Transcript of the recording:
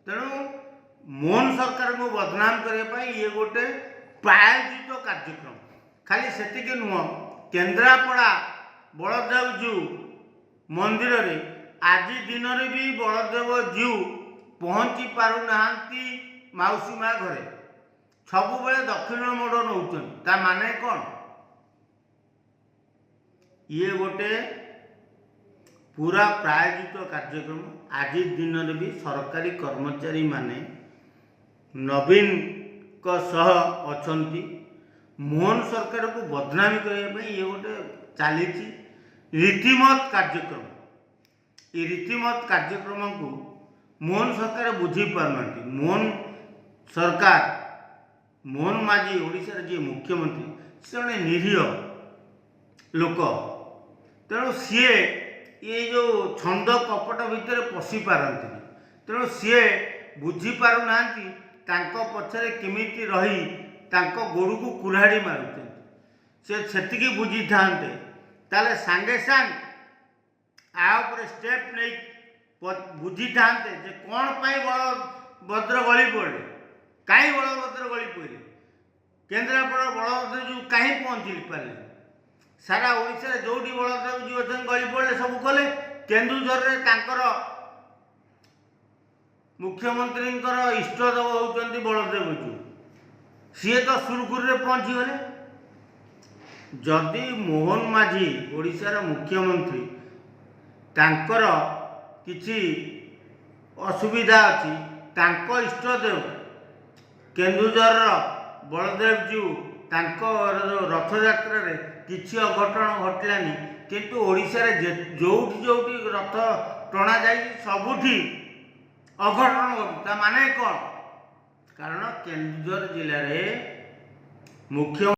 तेणु मोहन सरकार को बदनाम करने ये गोटे प्रायोजित कार्यक्रम खाली सेतिक नुह केन्द्रापड़ा बलदेव जीव मंदिर रे आज दिन में भी बलदेव जीव पहुँची पारना मौसी माँ घरे सब बेले दक्षिण मोड़ नौ माने कौन ये गोटे पूरा प्रायोजित कार्यक्रम आज दिन में भी सरकारी कर्मचारी माने नवीन को सह अछंती मोहन सरकार को बदनामी करने ये गोटे चली रीतिमत कार्यक्रम ये रीतिमत कार्यक्रम को मोहन सरकार बुझी पारना मोहन सरकार मोहन माझी ओडिशार जी मुख्यमंत्री से जड़े निरीह लोक तेणु सी ये जो छंद कपट भितर पशि पारती तेणु सी बुझी पारना पछरे केमिति रही गोड़ को कुल्हाड़ी मारुचे से बुझी था ताले सांगे सांग आउपर स्टेप नहीं बुझी था कौन पाई बलभद्र गली पड़े कहीं बलभद्र गली पड़े केन्द्रापड़ा बलभद्र जो कहीं पहुँची पारे सारा ओडिशा जो बलदेव जी अच्छे गली पड़े सब कले केन्दुझर मुख्यमंत्री इष्टदेव होती बलदेव जी सी तो सुरखुरी में पहुँची गले जदि मोहन माझी ओडिशार मुख्यमंत्री तांकर किसी असुविधा अच्छी तांको इष्टदेव केन्दुझर बलदेव जीव तांकर रथ यात्रा रे किसी अघटन घटलानी किंतु ओडिशा रे जोठी जोठी रथ टणा जाई सबुठी अघटन घटता माने कौन कारण केन्दुझर जिले में मुख्य